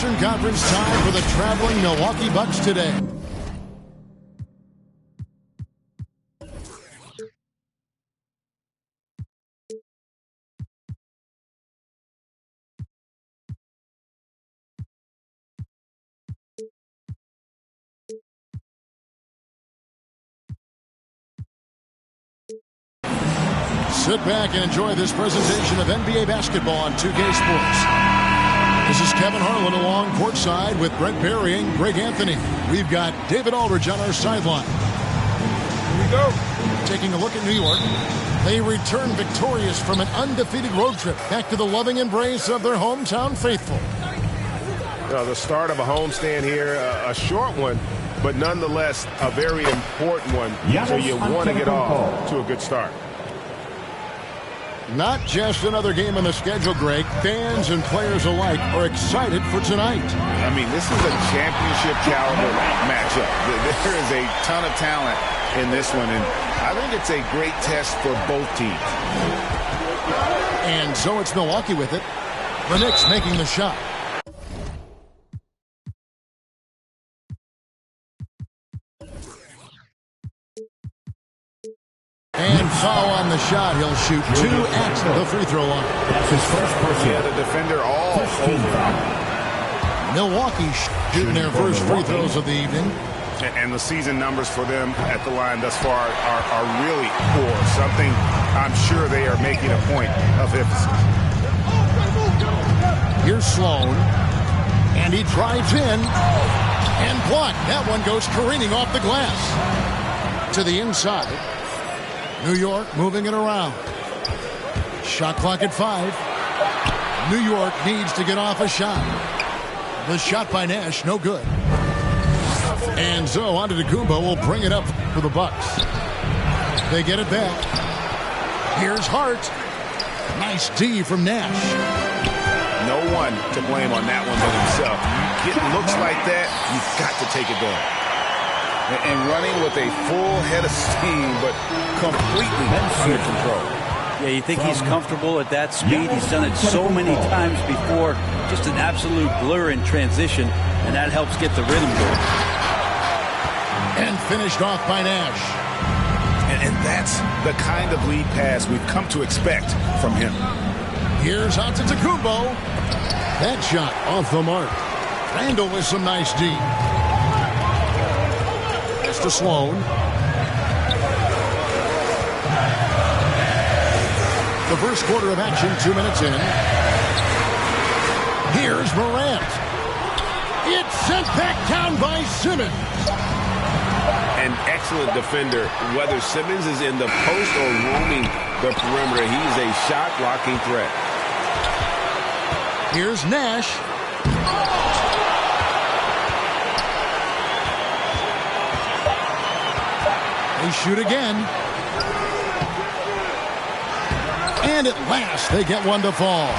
Eastern Conference time for the traveling Milwaukee Bucks today. Sit back and enjoy this presentation of NBA basketball on 2K Sports. This is Kevin Harlan along courtside with Brent Barry and Greg Anthony. We've got David Aldridge on our sideline. Here we go. Taking a look at New York. They return victorious from an undefeated road trip back to the loving embrace of their hometown faithful. The start of a homestand here, a short one, but nonetheless a very important one. So you want to get off to a good start. Not just another game on the schedule, Greg. Fans and players alike are excited for tonight. I mean, this is a championship caliber matchup. There is a ton of talent in this one, and I think it's a great test for both teams. And so it's Milwaukee with it. The Knicks making the shot. And foul on the shot. He'll shoot 2 at the free throw line. That's his first person. Yeah, the defender all over. Milwaukee shooting their first free throws of the evening. And the season numbers for them at the line thus far are really poor. Something I'm sure they are making a point of emphasis. Here's Sloan. And he drives in. And blocked. That one goes careening off the glass. To the inside. New York moving it around. Shot clock at 5. New York needs to get off a shot. The shot by Nash, no good. And so Antetokounmpo will bring it up for the Bucks. They get it back. Here's Hart. Nice D from Nash. No one to blame on that one but himself. You get looks like that, you've got to take it down. And running with a full head of steam, but completely under control. Yeah, you think he's comfortable at that speed. He's done it so many times before. Just an absolute blur in transition, and that helps get the rhythm going. And finished off by Nash. And that's the kind of lead pass we've come to expect from him. Here's Antetokounmpo. That shot off the mark. Randall with some nice D. To Sloan. The first quarter of action, 2 minutes in. Here's Morant. It's sent back down by Simmons. An excellent defender. Whether Simmons is in the post or roaming the perimeter, he's a shot-blocking threat. Here's Nash. They shoot again. And at last, they get one to fall.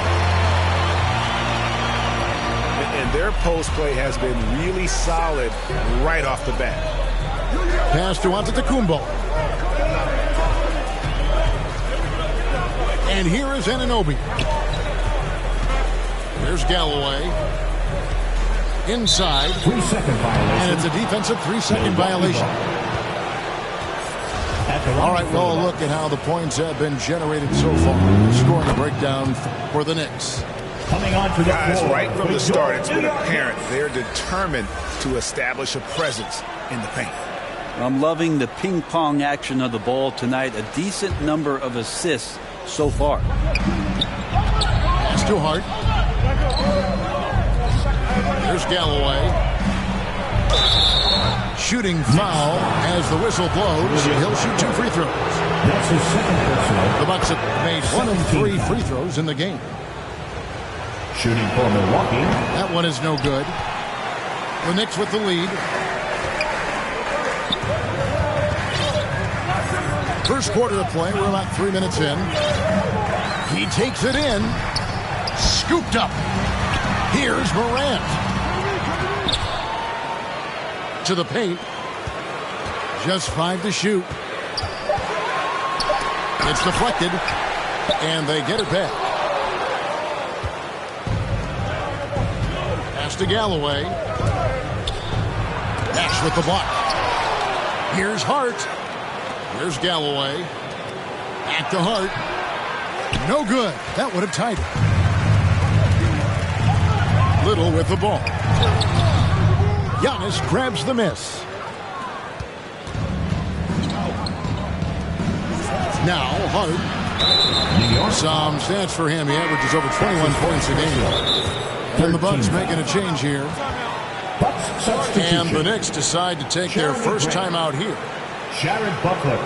And their post play has been really solid right off the bat. Pass to Antetokounmpo. And here is Anunoby. There's Galloway. Inside. 3-second violation. And it's a defensive 3-second violation. All right, well, look at how the points have been generated so far. Scoring a breakdown for the Knicks. Coming on to the Guys, right from the start, it's been apparent they're determined to establish a presence in the paint. I'm loving the ping-pong action of the ball tonight. A decent number of assists so far. Pass to Hart. There's Galloway. Shooting foul as the whistle blows. He'll shoot 2 free throws. That's his second personal. The Bucks have made 1 of 3 free throws in the game. Shooting for Milwaukee. That one is no good. The Knicks with the lead. First quarter of play. We're about 3 minutes in. He takes it in. Scooped up. Here's Morant. To the paint. Just 5 to shoot. It's deflected. And they get it back. Pass to Galloway. Nash with the block. Here's Hart. Here's Galloway. Back to Hart. No good. That would have tied it. Little with the ball. Giannis grabs the miss. Now Hart. Some stats for him. He averages over 21 points a game. And the Bucks making a change here. And the Knicks decide to take their first time out here.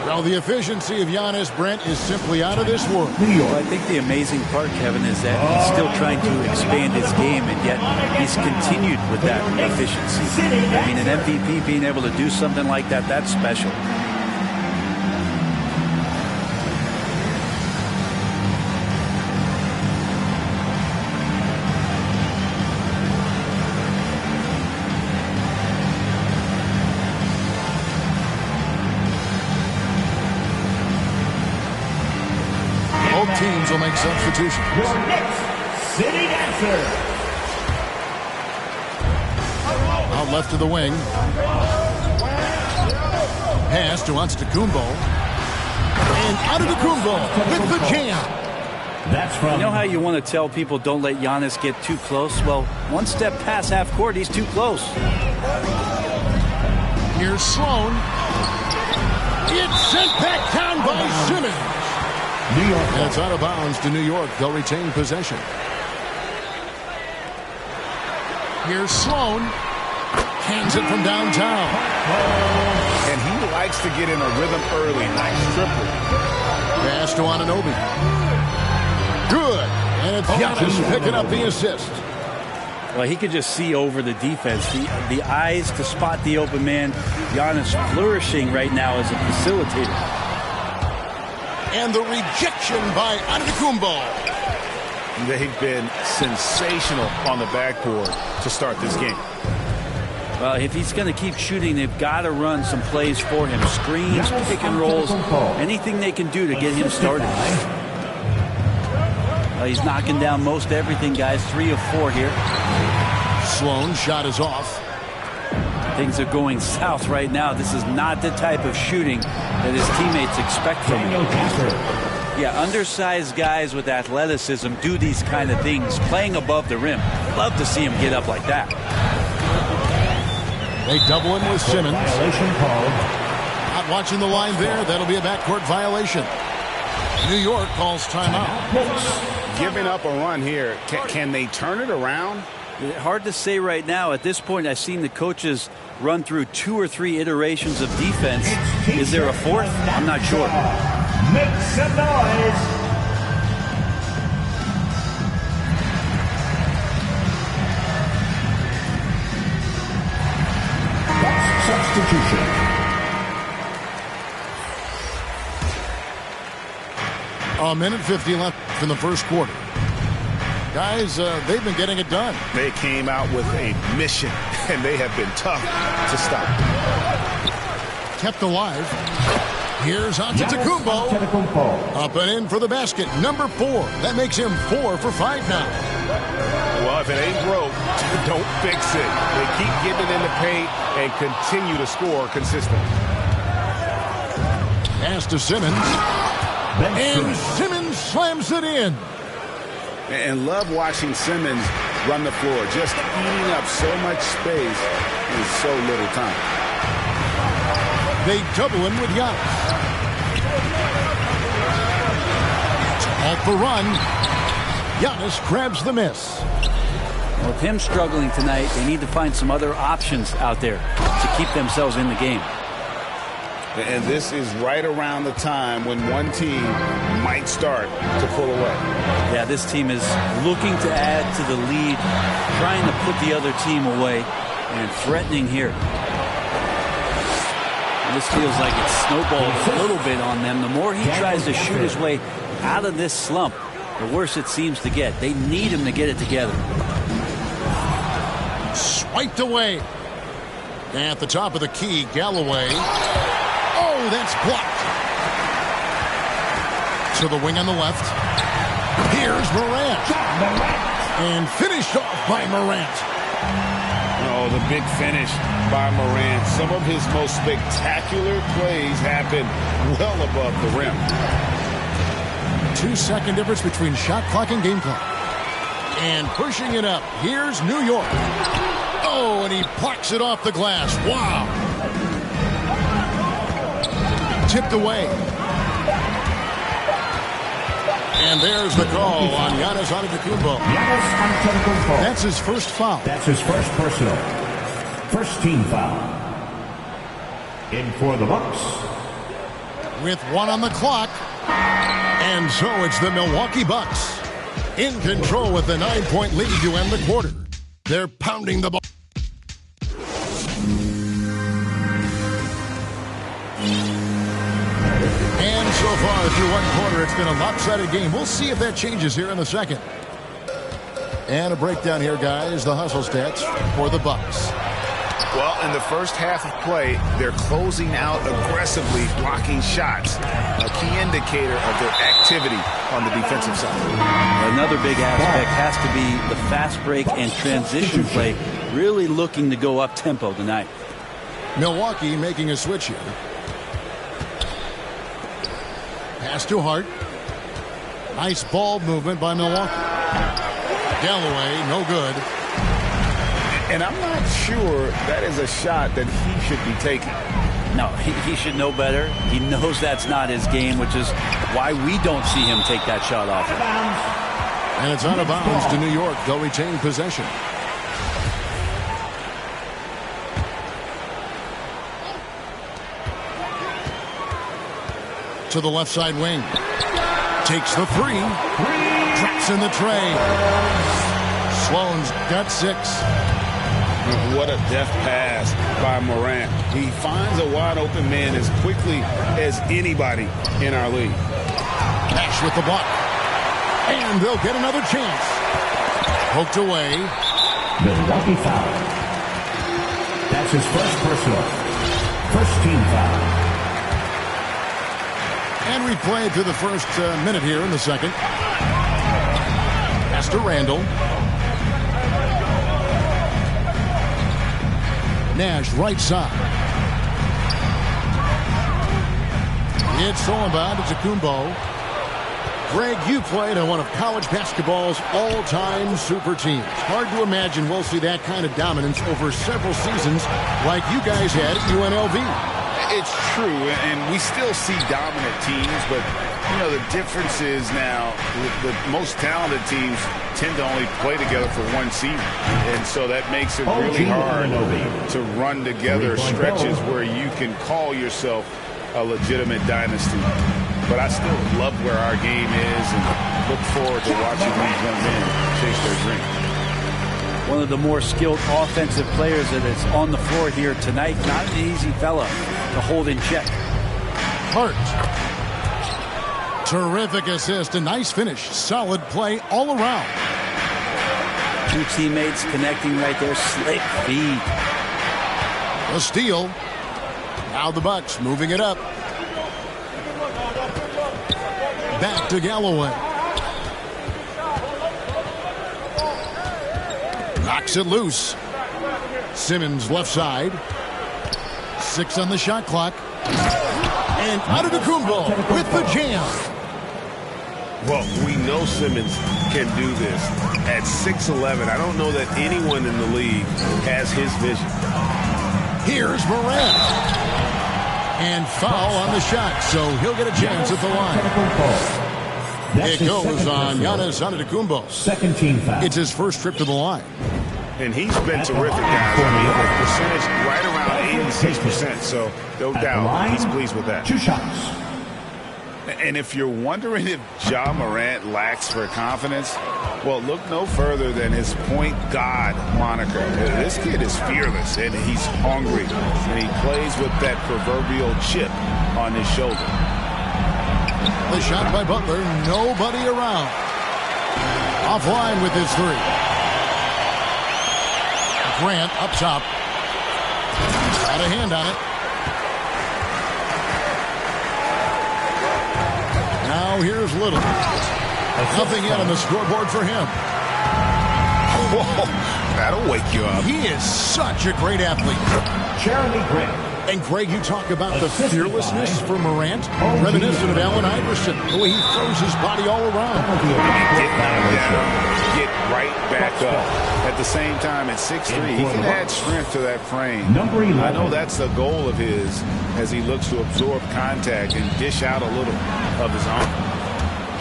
Well, the efficiency of Giannis, Brent, is simply out of this world. Well, I think the amazing part, Kevin, is that he's still trying to expand his game, and yet he's continued with that efficiency. I mean, an MVP being able to do something like that, that's special. Teams will make substitutions. Your next city dancer. Out left to the wing. Pass to Antetokounmpo. And Antetokounmpo with the jam. That's from. You know how you want to tell people don't let Giannis get too close? Well, one step past half court, he's too close. Here's Sloan. It's sent back down by Simmons. New York. And it's out of bounds to New York. They'll retain possession. Here's Sloan. Hands it from downtown. And he likes to get in a rhythm early. Nice triple. Pass to Anunoby. Good. And it's Giannis picking up the assist. Well, he could just see over the defense. The eyes to spot the open man. Giannis flourishing right now as a facilitator. And the rejection by Antetokounmpo. They've been sensational on the backboard to start this game. Well, if he's going to keep shooting, they've got to run some plays for him. Screens, pick and rolls, anything they can do to get him started. He's knocking down most everything, guys. 3 of 4 here. Sloan shot is off. Things are going south right now. This is not the type of shooting that his teammates expect from him. Yeah, undersized guys with athleticism do these kind of things, playing above the rim. Love to see him get up like that. They double him with Simmons. Violation called. Not watching the line there. That'll be a backcourt violation. New York calls timeout. Giving up a run here. Can they turn it around? Hard to say right now. At this point, I've seen the coaches run through 2 or 3 iterations of defense. Is there a 4th? I'm not sure. Make some noise. Substitution. A minute 50 left in the first quarter. Guys, they've been getting it done. They came out with a mission, and they have been tough to stop. Kept alive. Here's Antetokounmpo. Up and in for the basket. Number 4. That makes him 4 for 5 now. Well, if it ain't broke, don't fix it. They keep getting in the paint and continue to score consistently. Pass to Simmons. And Simmons slams it in. And love watching Simmons run the floor, just eating up so much space in so little time. They double him with Giannis. To halt the run, Giannis grabs the miss. Well, with him struggling tonight, they need to find some other options out there to keep themselves in the game. And this is right around the time when one team might start to pull away. Yeah, this team is looking to add to the lead, trying to put the other team away, and threatening here. And this feels like it's snowballed a little bit on them. The more he tries to shoot his way out of this slump, the worse it seems to get. They need him to get it together. Swiped away. At the top of the key, Galloway. Oh, that's blocked. To the wing on the left. Here's Morant. And finished off by Morant. Oh, the big finish by Morant. Some of his most spectacular plays happen well above the rim. 2-second difference between shot clock and game clock. And pushing it up. Here's New York. Oh, and he plucks it off the glass. Wow. Tipped away. And there's the call on Giannis Antetokounmpo. Giannis Antetokounmpo. That's his first foul. That's his first personal. First team foul. In for the Bucks. With 1 on the clock. And so it's the Milwaukee Bucks in control with the 9-point lead to end the quarter. They're pounding the ball. And so far through one quarter, it's been a lopsided game. We'll see if that changes here in the second. And a breakdown here, guys. The hustle stats for the Bucks. Well, in the first half of play, they're closing out aggressively, blocking shots. A key indicator of their activity on the defensive side. Another big aspect has to be the fast break and transition play. Really looking to go up-tempo tonight. Milwaukee making a switch here. Pass to Hart. Nice ball movement by Milwaukee. Galloway, no good. And I'm not sure that is a shot that he should be taking. No, he should know better. He knows that's not his game, which is why we don't see him take that shot off. And it's out of bounds to New York. They'll retain possession. To the left side wing. Takes the 3. Drops in the tray. Sloan's got 6. What a deft pass by Morant. He finds a wide open man as quickly as anybody in our league. Nash with the block. And they'll get another chance. Poked away. Milwaukee foul. That's his first personal. First team foul. And we played through the first minute here in the second. Pass to Randall. Nash right side. It's stolen by Antetokounmpo. Greg, you played on one of college basketball's all-time super teams. Hard to imagine we'll see that kind of dominance over several seasons like you guys had at UNLV. It's true, and we still see dominant teams, but, you know, the difference is now the most talented teams tend to only play together for one season, and so that makes it really hard to run together stretches where you can call yourself a legitimate dynasty. But I still love where our game is and look forward to watching these young men chase their dream. One of the more skilled offensive players that is on the floor here tonight. Not an easy fella to hold in check. Hart. Terrific assist. A nice finish. Solid play all around. 2 teammates connecting right there. Slick feed. A steal. Now the Bucks moving it up. Back to Galloway. Knocks it loose. Simmons left side. 6 on the shot clock. And Antetokounmpo with the jam. Well, we know Simmons can do this. At 6'11", I don't know that anyone in the league has his vision. Here's Morant. And foul on the shot, so he'll get a chance at the line. It goes on Giannis Antetokounmpo. Second team foul. It's his first trip to the line. And he's been terrific, guys. I mean, the percentage right around 86%, so no doubt he's pleased with that. 2 shots. And if you're wondering if Ja Morant lacks for confidence, well, look no further than his point guard moniker. This kid is fearless, and he's hungry, and he plays with that proverbial chip on his shoulder. The shot by Butler, nobody around. Offline with his 3. Grant up top. Got a hand on it. Now here's Little. Nothing yet on the scoreboard for him. Whoa, That'll wake you up. He is such a great athlete. Jeremy Grant. And Greg, you talk about the fearlessness for Morant, reminiscent of Allen Iverson, the way he throws his body all around. Get down, get right back up. At the same time, at 6'3", he can add strength to that frame. Number 11. I know that's the goal of his as he looks to absorb contact and dish out a little of his own.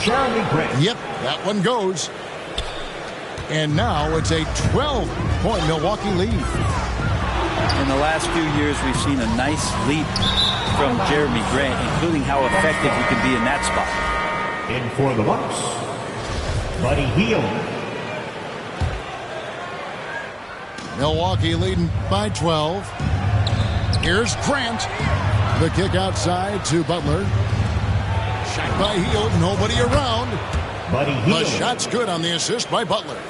Jeremy Grant. Yep, that one goes. And now it's a 12-point Milwaukee lead. In the last few years, we've seen a nice leap from Jeremy Grant, including how effective he can be in that spot. In for the Bucks, Buddy Hield. Milwaukee leading by 12. Here's Grant. The kick outside to Butler. Shot by Hield. Nobody around. Buddy The Hield. shot's good on the assist by Butler.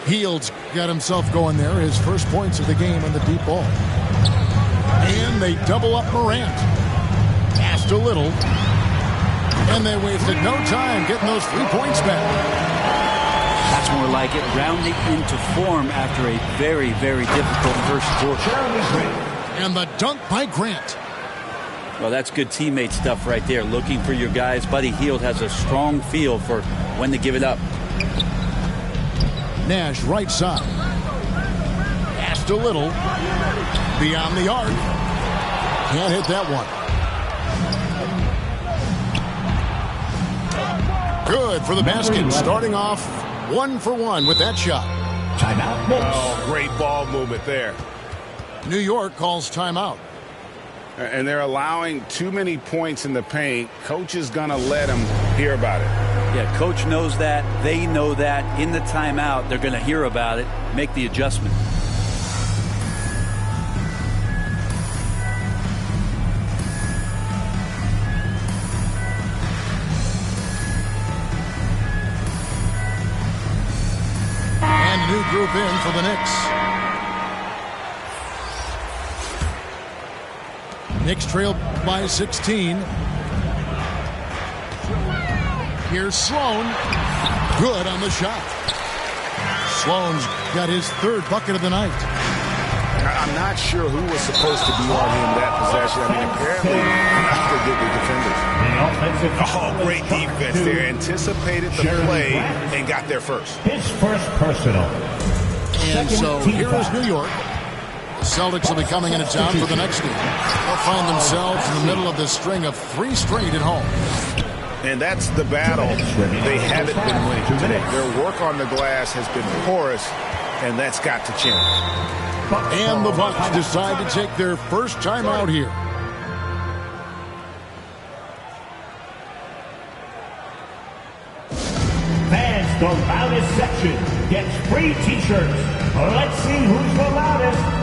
Hield's got himself going there. His first points of the game on the deep ball. And they double up Morant. Passed a little. And they wasted no time getting those 3 points back. That's more like it, rounding into form after a very, very difficult first quarter. And the dunk by Grant. Well, that's good teammate stuff right there. Looking for your guys. Buddy Hield has a strong feel for when to give it up. Nash right side. Passed a little. Beyond the arc. Can't hit that one. Good for the basket. Starting off 1 for 1 with that shot. Timeout. Knicks. Oh, great ball movement there. New York calls timeout. And they're allowing too many points in the paint. Coach is going to let them hear about it. Yeah, coach knows that. They know that. In the timeout, they're going to hear about it, make the adjustment. And new group in for the Knicks. Knicks trail by 16. Here's Sloan. Good on the shot. Sloan's got his 3rd bucket of the night. I'm not sure who was supposed to be on him that possession. I mean, apparently not the good defenders. Oh, great defense there. Anticipated the play and got there first. His first personal. And so here is New York. The Celtics will be coming into town for the next game. They'll find themselves in the middle of this string of 3 straight at home. And that's the battle they haven't been winning today. Their work on the glass has been porous, and that's got to change. And the Bucks decide to take their first time out here. Fans, the loudest section gets free t-shirts. Let's see who's the loudest.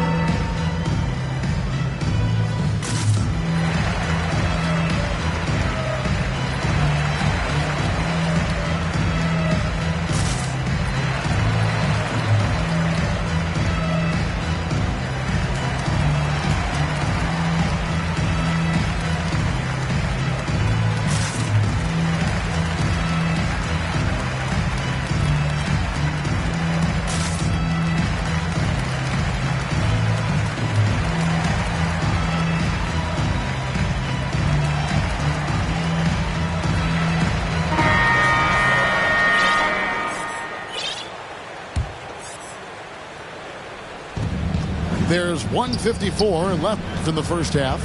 There's 1:54 left in the first half.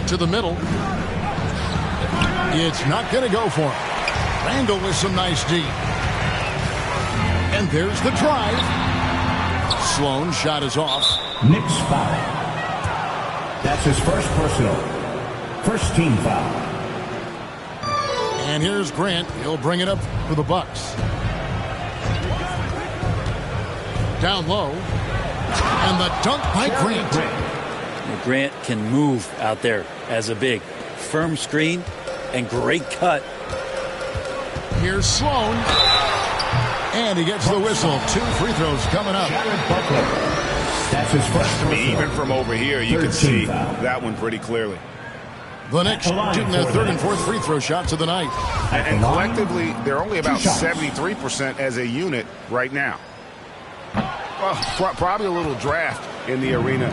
To the middle. It's not going to go for him. Randall with some nice D. And there's the drive. Sloan shot is off. Knicks foul. That's his first personal. First team foul. And here's Grant. He'll bring it up for the Bucks. Down low. And the dunk by Grant. Grant can move out there as a big. Firm screen and great cut. Here's Sloan. And he gets the whistle. 2 free throws coming up. That's his first personal. Even from over here, you can see that one pretty clearly. The Knicks shooting their 3rd and 4th free throw shots of the night. And collectively, they're only about 73% as a unit right now. Well, probably a little draft in the arena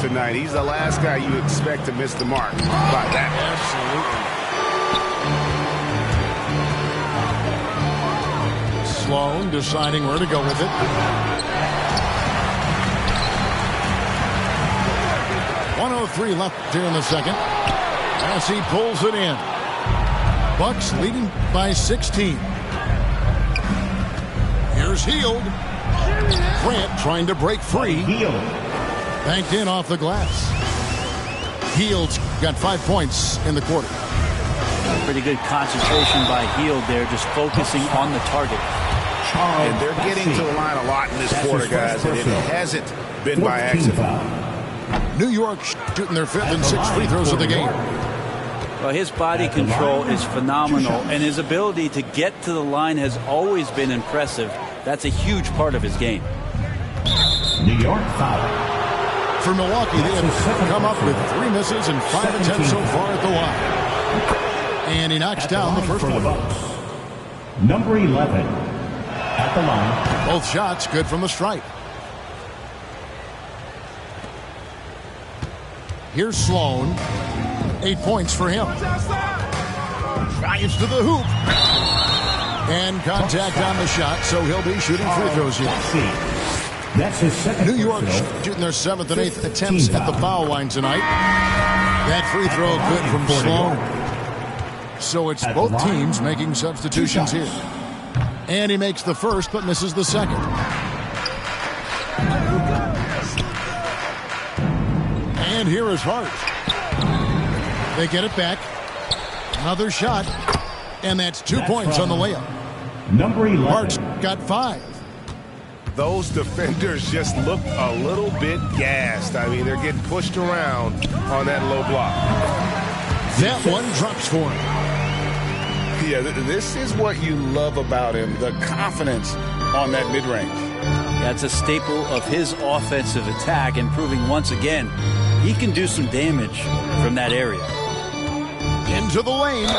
tonight. He's the last guy you expect to miss the mark by that. Absolutely. Sloan deciding where to go with it. 1:03 left here in the second. As he pulls it in. Bucks leading by 16. Here's Hield. Grant trying to break free. Banked in off the glass. Hield's got 5 points in the quarter. Pretty good concentration by Hield there, just focusing on the target. And they're getting to the line a lot in this quarter, guys, and it hasn't been by accident. New York shooting their 5th and 6th free throws of the game. Well, his body control is phenomenal, and his ability to get to the line has always been impressive. That's a huge part of his game. New York foul. For Milwaukee, they have come up with 3 misses and 5 attempts so far at the line. And he knocks down the first one. Number 11 at the line. Both shots good from the stripe. Here's Sloan. 8 points for him. Drives to the hoop. And contact on the shot, so he'll be shooting free throws here. That's his second. New York shooting their 7th and 8th attempts at the foul line tonight. That free throw good from Sloan. So it's both teams making substitutions here. And he makes the first but misses the second. And here is Hart. They get it back. Another shot. And that's 2 points on the layup. Number 11. Hart's got 5. Those defenders just look a little bit gassed. I mean, they're getting pushed around on that low block. That one drops for him. Yeah, this is what you love about him, the confidence on that mid-range. That's a staple of his offensive attack, and proving once again he can do some damage from that area. Into the lane.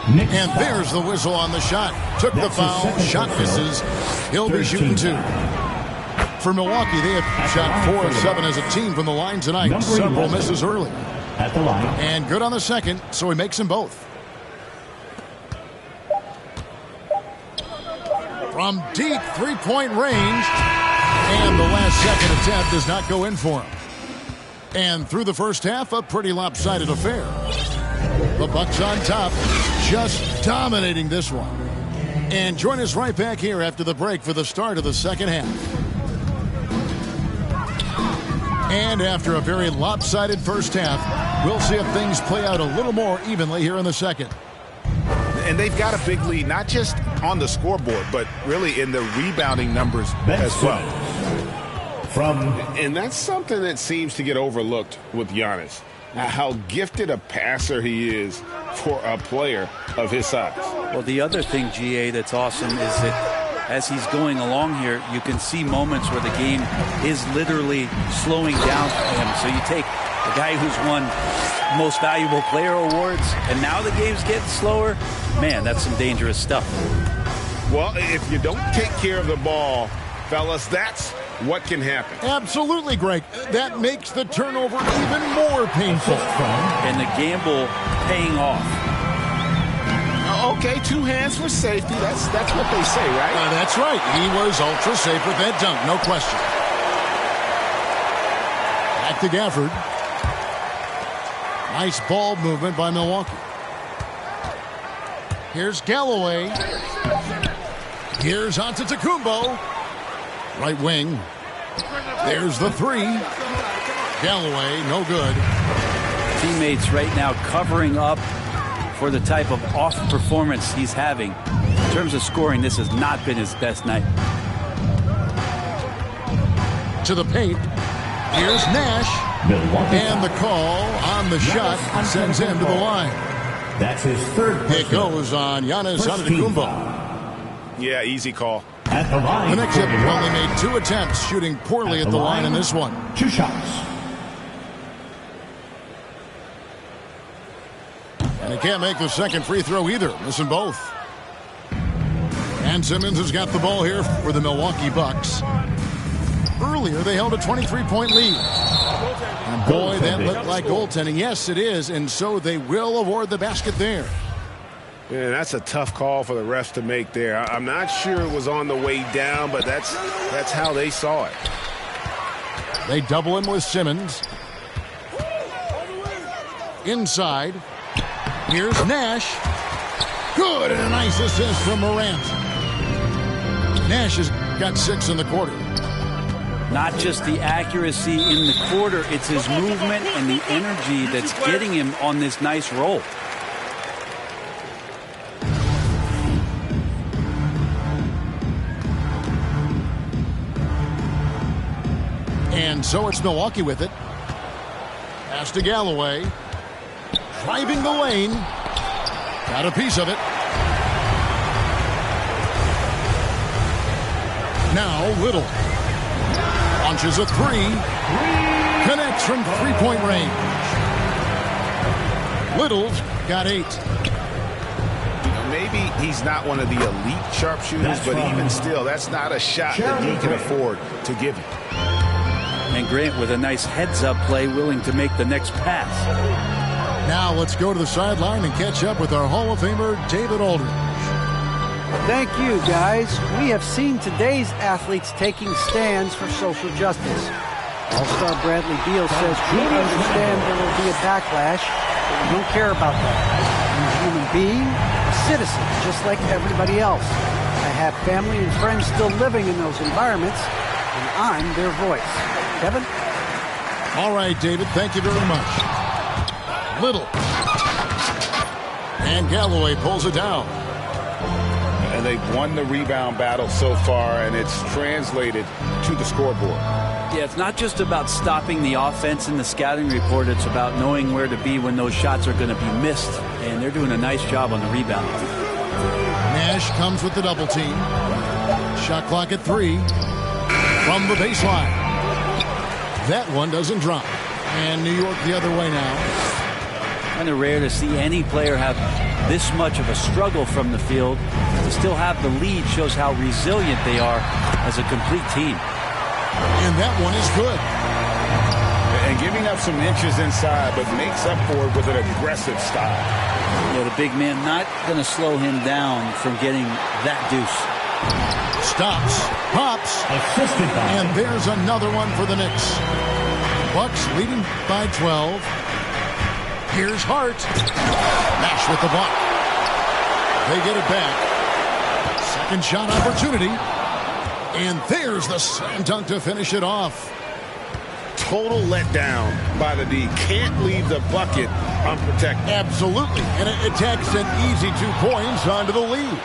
And there's the whistle on the shot. Took the foul. Shot misses. He'll be shooting 2. For Milwaukee, they have shot 4 of 7 as a team from the line tonight. Several misses early. At the line. And good on the second, so he makes them both. From deep 3-point range. And the last second attempt does not go in for him. And through the first half, a pretty lopsided affair. The Bucks on top, just dominating this one. And join us right back here after the break for the start of the second half. And after a very lopsided first half, we'll see if things play out a little more evenly here in the second. And they've got a big lead, not just on the scoreboard, but really in the rebounding numbers as well. And that's something that seems to get overlooked with Giannis. How gifted a passer he is for a player of his size. Well, the other thing, GA, that's awesome is that as he's going along here, you can see moments where the game is literally slowing down for him. So you take a guy who's won most valuable player awards, and now the game's getting slower. Man, that's some dangerous stuff. Well, if you don't take care of the ball, fellas, that's what can happen. Absolutely, Greg. That makes the turnover even more painful. And the gamble paying off. Okay, 2 hands for safety. That's what they say, right? That's right. He was ultra safe with that dunk, no question. Back to Gafford. Nice ball movement by Milwaukee. Here's Galloway. Here's Antetokounmpo. Right wing. There's the 3. Galloway, no good. Teammates right now covering up for the type of off performance he's having. In terms of scoring, this has not been his best night. To the paint. Here's Nash. And the call on the shot sends him to the line. That's his 3rd. It goes on Giannis Antetokounmpo. Yeah, easy call. At the line. The Knicks have only made 2 attempts, shooting poorly at the line in this one. 2 shots. And he can't make the second free throw either, missing both. And Simmons has got the ball here for the Milwaukee Bucks. Earlier, they held a 23-point lead. And boy, that looked like goaltending. Yes, it is, and so they will award the basket there. Yeah, that's a tough call for the refs to make there. I'm not sure it was on the way down, but that's how they saw it. They double him with Simmons. Inside. Here's Nash. Good, and a nice assist from Morant. Nash has got 6 in the quarter. Not just the accuracy in the quarter, it's his movement and the energy that's getting him on this nice roll. And so it's Milwaukee with it. Pass to Galloway. Driving the lane. Got a piece of it. Now Little. Launches a 3. Connects from 3-point range. Little's got 8. Maybe he's not one of the elite sharpshooters, but even still, that's not a shot that he can afford to give you. And Grant with a nice heads-up play, willing to make the next pass. Now let's go to the sideline and catch up with our Hall of Famer, David Aldridge. Thank you, guys. We have seen today's athletes taking stands for social justice. All-Star Bradley Beal says, we understand there will be a backlash, but we don't care about that. I'm a human being, a citizen, just like everybody else. I have family and friends still living in those environments, and I'm their voice. Kevin? All right, David, thank you very much. Little. And Galloway pulls it down. And they've won the rebound battle so far, and it's translated to the scoreboard. Yeah, it's not just about stopping the offense in the scouting report. It's about knowing where to be when those shots are going to be missed. And they're doing a nice job on the rebound. Nash comes with the double team. Shot clock at 3. From the baseline. That one doesn't drop. And New York the other way now. Kind of rare to see any player have this much of a struggle from the field. To still have the lead shows how resilient they are as a complete team. And that one is good. And giving up some inches inside, but makes up for it with an aggressive style. Yeah, the big man not going to slow him down from getting that deuce. Stops, pops, and there's another one for the Knicks. Bucks leading by 12. Here's Hart. Nash with the block. They get it back. Second shot opportunity. And there's the slam dunk to finish it off. Total letdown by the D. Can't leave the bucket unprotected. Absolutely. And it takes an easy 2 points onto the lead.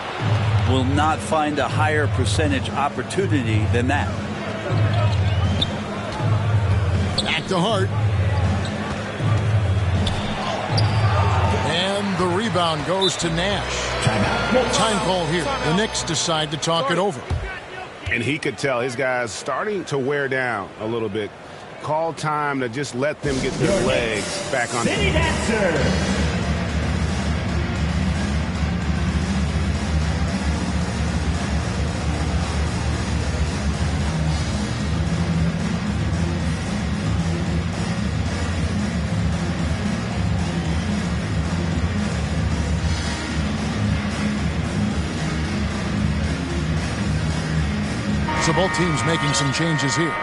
Will not find a higher percentage opportunity than that. Back to Hart. And the rebound goes to Nash. Time call here. The Knicks decide to talk it over. And he could tell his guys starting to wear down a little bit. Call time to just let them get their legs back on. City Dancer. So both teams making some changes here.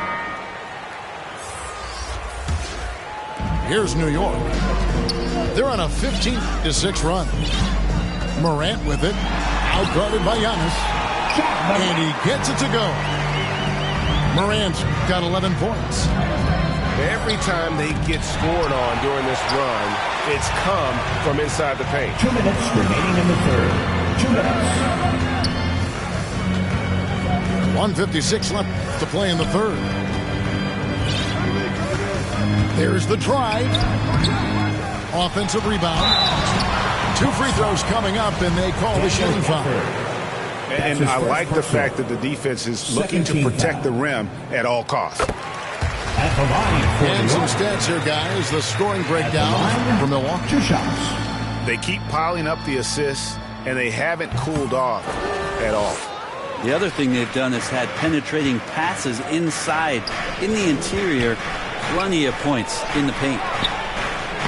Here's New York. They're on a 15-6 run. Morant with it. Outguarded by Giannis. And he gets it to go. Morant's got 11 points. Every time they get scored on during this run, it's come from inside the paint. 2 minutes remaining in the third. 2 minutes. 1:56 left to play in the third. There's the drive. Offensive rebound. 2 free throws coming up, and they call the shooting foul. And I like the fact that the defense is looking to protect the rim at all costs. At the line for And some stats here, guys. The scoring breakdown for Milwaukee. 2 shots. They keep piling up the assists, and they haven't cooled off at all. The other thing they've done is had penetrating passes inside, in the interior, plenty of points in the paint.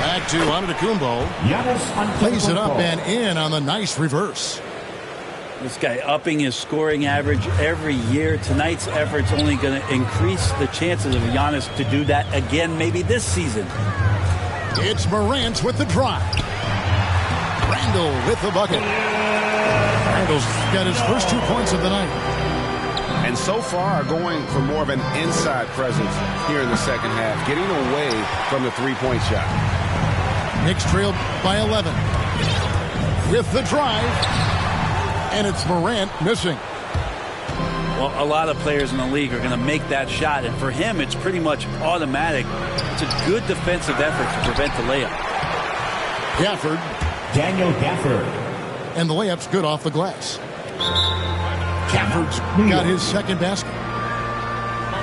Back to Antetokounmpo. Plays it up and in on the nice reverse. This guy upping his scoring average every year. Tonight's effort's only going to increase the chances of Giannis to do that again maybe this season. It's Morant with the drive. Randall with the bucket. Randall's got his first 2 points of the night. And so far going for more of an inside presence here in the second half, getting away from the three-point shot. Knicks trailed by 11. With the drive. And it's Morant missing. Well, a lot of players in the league are going to make that shot, and for him, it's pretty much automatic. It's a good defensive effort to prevent the layup. Gafford. Daniel Gafford. And the layup's good off the glass. Gafford's got his second basket.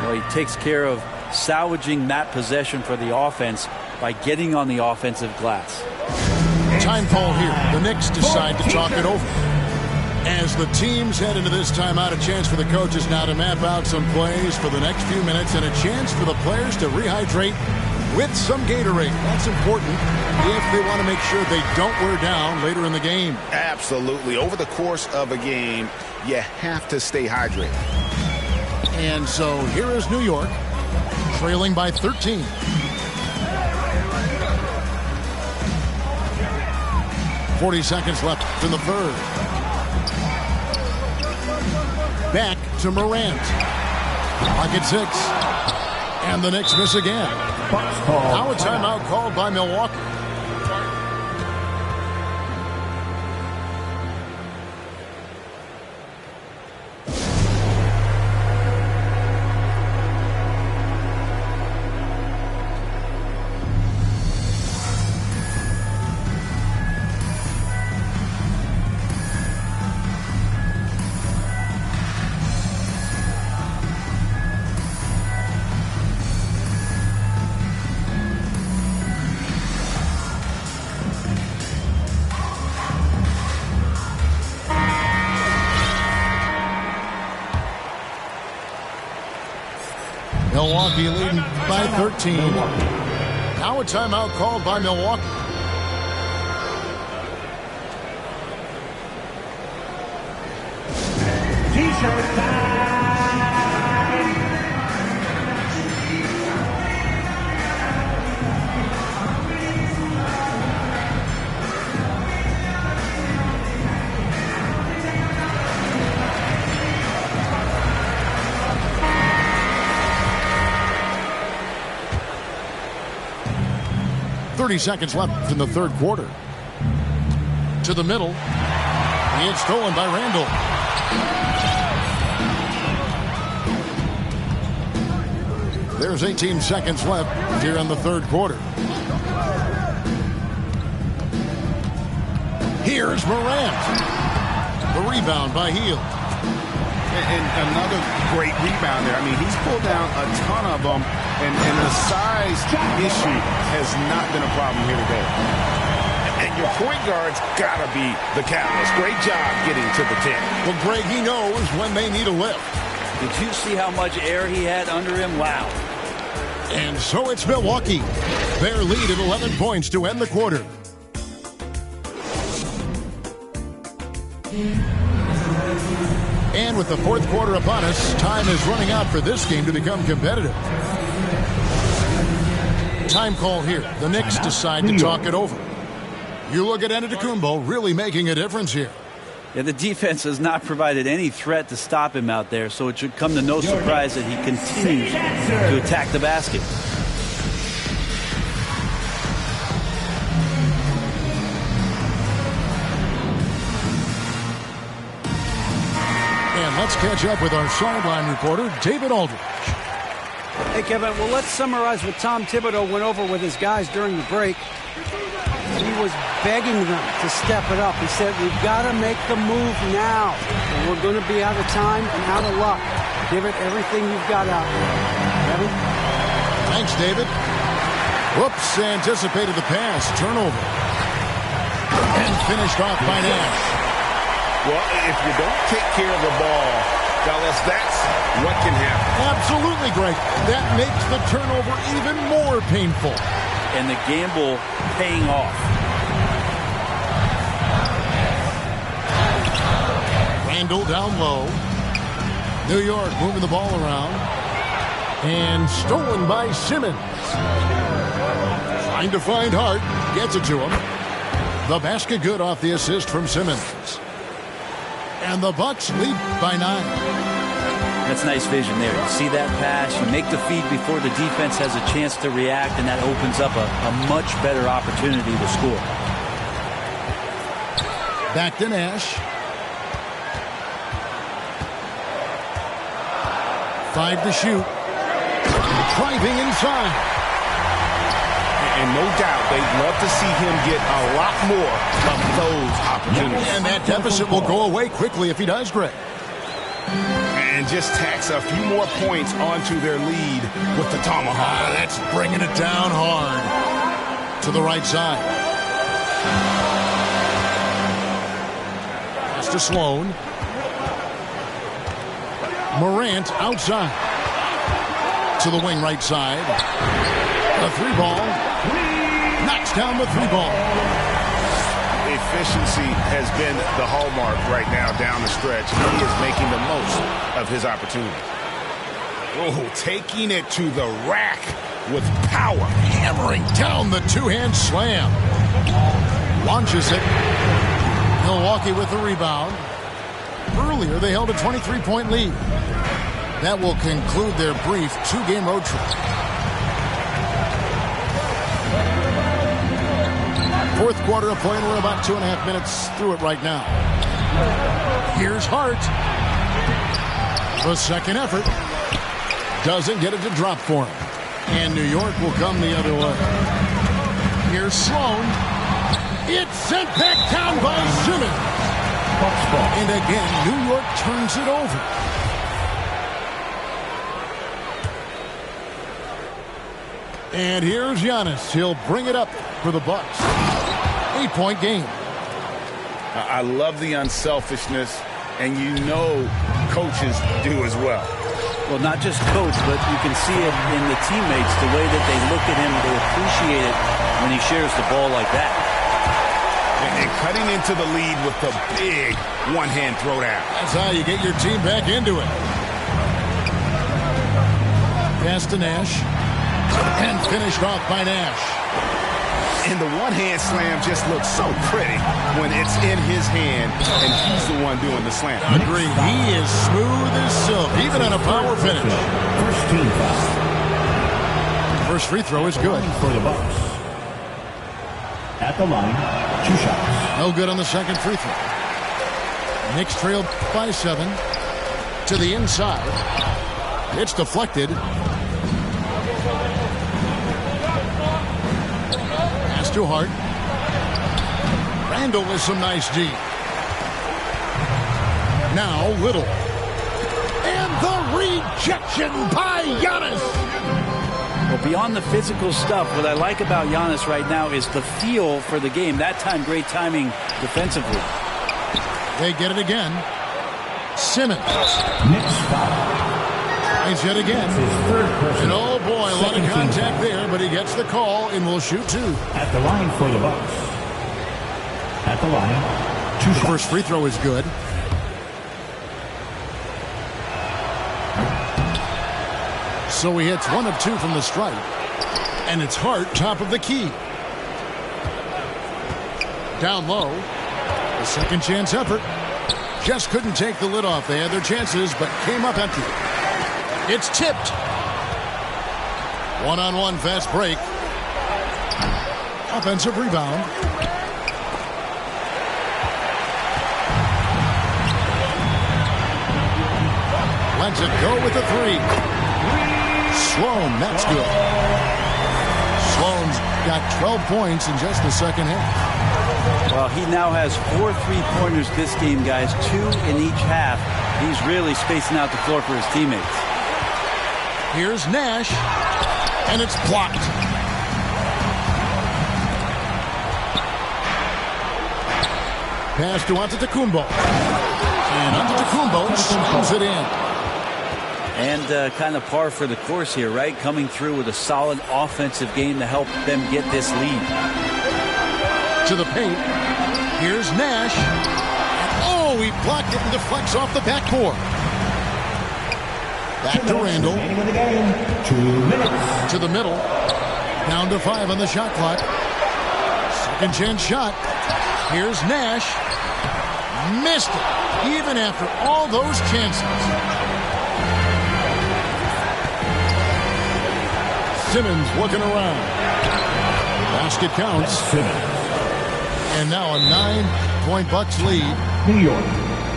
Well, he takes care of salvaging that possession for the offense by getting on the offensive glass. Time call here. The Knicks decide to talk it over. As the teams head into this timeout, a chance for the coaches now to map out some plays for the next few minutes and a chance for the players to rehydrate with some Gatorade. That's important if they want to make sure they don't wear down later in the game. Absolutely. Over the course of a game, you have to stay hydrated. And so here is New York, trailing by 13. .40 seconds left in the third. Back to Morant. Pocket 6. And the Knicks miss again. Now a timeout called by Milwaukee. Milwaukee leading by 13. Now a timeout called by Milwaukee. T-shirt time. 30 seconds left in the third quarter. To the middle. It's stolen by Randall. There's 18 seconds left here in the third quarter. Here's Morant. The rebound by Hield. And another great rebound there. I mean, he's pulled down a ton of them, and the size issue has not been a problem here today. And your point guard's got to be the catalyst. Great job getting to the 10. Well, Greg, he knows when they need a lift. Did you see how much air he had under him? Wow. And so it's Milwaukee. Their lead at 11 points to end the quarter. And with the fourth quarter upon us, time is running out for this game to become competitive. Time call here. The Knicks decide to talk it over. You look at Antetokounmpo really making a difference here. Yeah, the defense has not provided any threat to stop him out there, so it should come to no surprise that he continues to attack the basket. And let's catch up with our sideline reporter, David Aldridge. Hey, Kevin, well, let's summarize what Tom Thibodeau went over with his guys during the break. He was begging them to step it up. He said, we've got to make the move now. Or we're going to be out of time and out of luck. Give it everything you've got out there. Kevin? Thanks, David. Whoops, anticipated the pass. Turnover. And finished off by Nash. Well, if you don't take care of the ball, fellas, that's what can happen. Absolutely, Greg. That makes the turnover even more painful. And the gamble paying off. Randall down low. New York moving the ball around. And stolen by Simmons. Trying to find Hart. Gets it to him. The basket good off the assist from Simmons. And the Bucks lead by 9. That's nice vision there. You see that pass, you make the feed before the defense has a chance to react, and that opens up a much better opportunity to score. Back to Nash. 5 to shoot. Driving inside. And no doubt they'd love to see him get a lot more of those opportunities. And that deficit will go away quickly if he does, Greg. And just tacks a few more points onto their lead with the tomahawk. That's bringing it down hard to the right side. Pass to Sloan. Morant outside to the wing right side. The 3-ball. Knocks down the 3-ball. Efficiency has been the hallmark right now down the stretch. He is making the most of his opportunity. Oh, taking it to the rack with power. Hammering down the 2-hand slam. Launches it. Milwaukee with the rebound. Earlier, they held a 23-point lead. That will conclude their brief 2-game road trip. Fourth quarter of play, and we're about 2.5 minutes through it right now. Here's Hart. The second effort. Doesn't get it to drop for him. And New York will come the other way. Here's Sloan. It's sent back down by Simmons. And again, New York turns it over. And here's Giannis. He'll bring it up for the Bucks. 8-point game. I love the unselfishness, and you know coaches do as well. Well, not just coach, but you can see it in the teammates, the way that they look at him. They appreciate it when he shares the ball like that. And cutting into the lead with the big one-hand throwdown. That's how you get your team back into it. Pass to Nash. And finished off by Nash. And the one-hand slam just looks so pretty when it's in his hand and he's the one doing the slam. Agreed. He is smooth as silk, even on a power finish. First team foul. First free throw is good. For the Bucks. At the line, 2 shots. No good on the second free throw. Knicks trailed by 7 to the inside. It's deflected. Pass to Hart. Randall with some nice D. Now Little. And the rejection by Giannis. Well, beyond the physical stuff, what I like about Giannis right now is the feel for the game. That time, great timing defensively. They get it again. Simmons. Knicks foul. Nice yet again. His third person. And oh boy, a lot of contact there, but he gets the call and will shoot 2. At the line for the Bucks. At the line, 2 shots. First free throw is good. So he hits 1 of 2 from the stripe. And it's Hart, top of the key. Down low. The second chance effort. Just couldn't take the lid off. They had their chances, but came up empty. It's tipped. One-on-one fast break. Offensive rebound. Lets it go with the 3. Sloan, that's good. Sloan's got 12 points in just the second half. Well, he now has 4 3-pointers this game, guys. 2 in each half. He's really spacing out the floor for his teammates. Here's Nash, and it's blocked. pass to Antetokounmpo. And Antetokounmpo slams it in. And kind of par for the course here, right? Coming through with a solid offensive game to help them get this lead. To the paint. Here's Nash. And oh, he blocked it and deflects off the backboard. Back to Randall. 2 minutes. To the middle. Down to 5 on the shot clock. Second chance shot. Here's Nash. Missed it, even after all those chances. Simmons looking around. Basket counts. And now a 9-point Bucks lead. New York.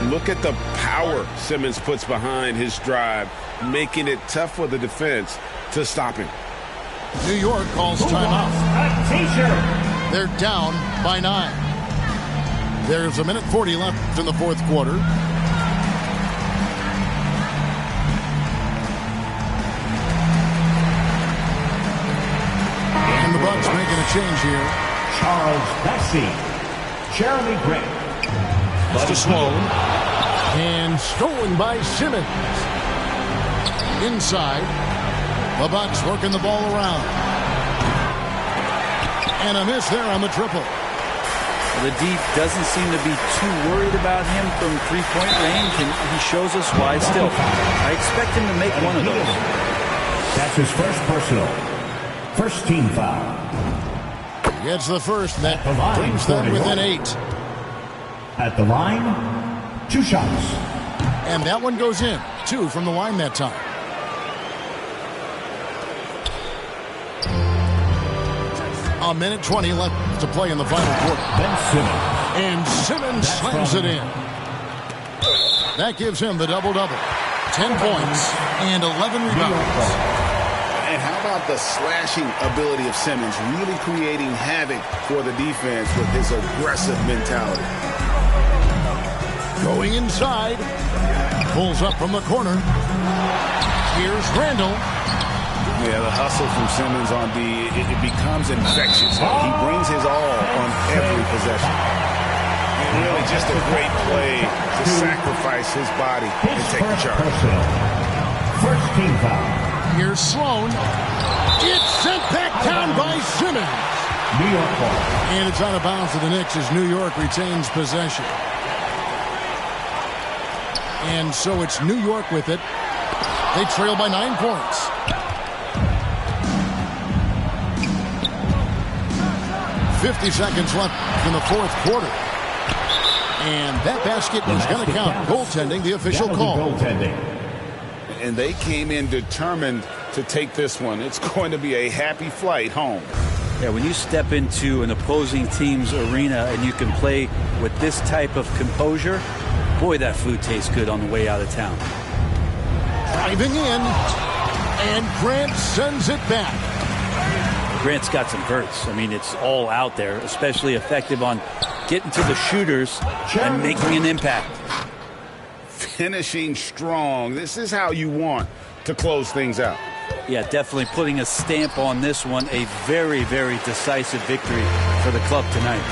Look at the power Simmons puts behind his drive, making it tough for the defense to stop him. New York calls timeout. A t-shirt. They're down by 9. There's 1:40 left in the fourth quarter. And the Bucks making a change here. Charles Bassey. Jeremy Grant. To Sloan. And stolen by Simmons. Inside. The Bucks working the ball around. And a miss there on the triple. The deep doesn't seem to be too worried about him from three-point range, and he shows us why still. I expect him to make one of those. That's his first personal. First team foul. Gets the first, and that brings them within 8. At the line, 2 shots. And that one goes in. 2 from the line that time. A minute 20 left to play in the final quarter. Ben Simmons. And Simmons slams it in. That gives him the double-double. 10 points and 11 rebounds. And how about the slashing ability of Simmons, really creating havoc for the defense with his aggressive mentality. Going inside. Pulls up from the corner. Here's Randall. Yeah, the hustle from Simmons on D, it becomes infectious. He brings his all on every possession. Really just a great play to sacrifice his body and take the charge. First team foul. Here's Sloan. It's sent back down by Simmons. New York ball. And it's out of bounds to the Knicks as New York retains possession. And so it's New York with it. They trail by 9 points. .50 seconds left in the fourth quarter. And that basket is going to count. Goaltending, the official call. Goaltending. And they came in determined to take this one. It's going to be a happy flight home. Yeah, when you step into an opposing team's arena and you can play with this type of composure, boy, that food tastes good on the way out of town. Driving in, and Grant sends it back. Grant's got some verts. I mean, it's all out there, especially effective on getting to the shooters and making an impact. Finishing strong. This is how you want to close things out. Yeah, definitely putting a stamp on this one. A very, very decisive victory for the club tonight.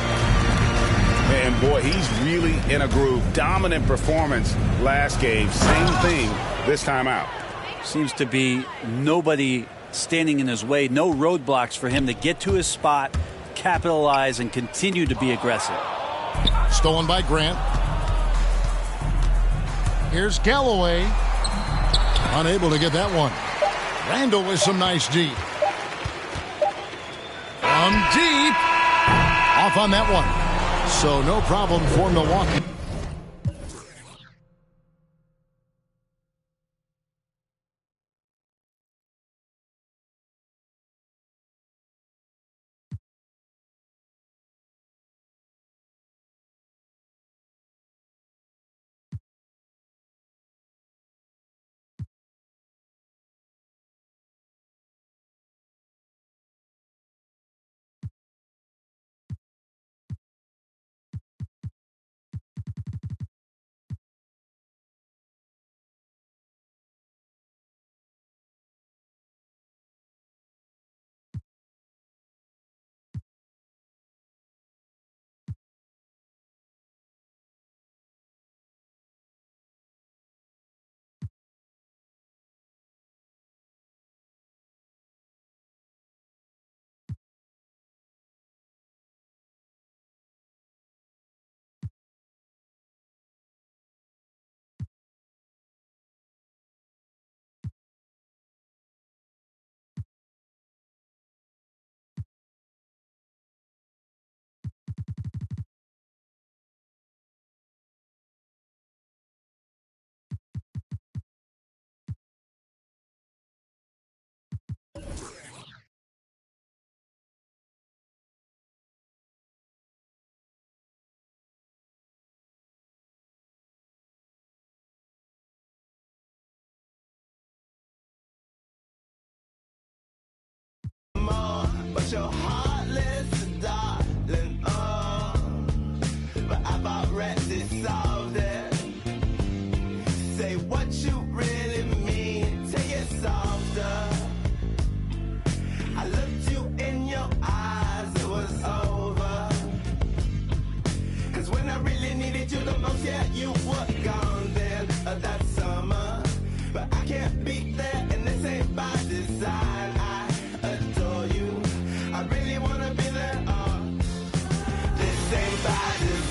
And boy, he's really in a groove. Dominant performance last game. Same thing this time out. Seems to be nobody standing in his way. No roadblocks for him to get to his spot, capitalize, and continue to be aggressive. Stolen by Grant. Here's Galloway. Unable to get that one. Randall with some nice deep. From deep. Off on that one. So no problem for Milwaukee. heartless, darling, oh. But I've already solved it. Say what you really mean till you're softer. I looked you in your eyes, it was over. Cause when I really needed you the most, yeah, you were gone then, that summer. But I can't be there, and this ain't by design. I adore you, I really wanna be there, this ain't by design.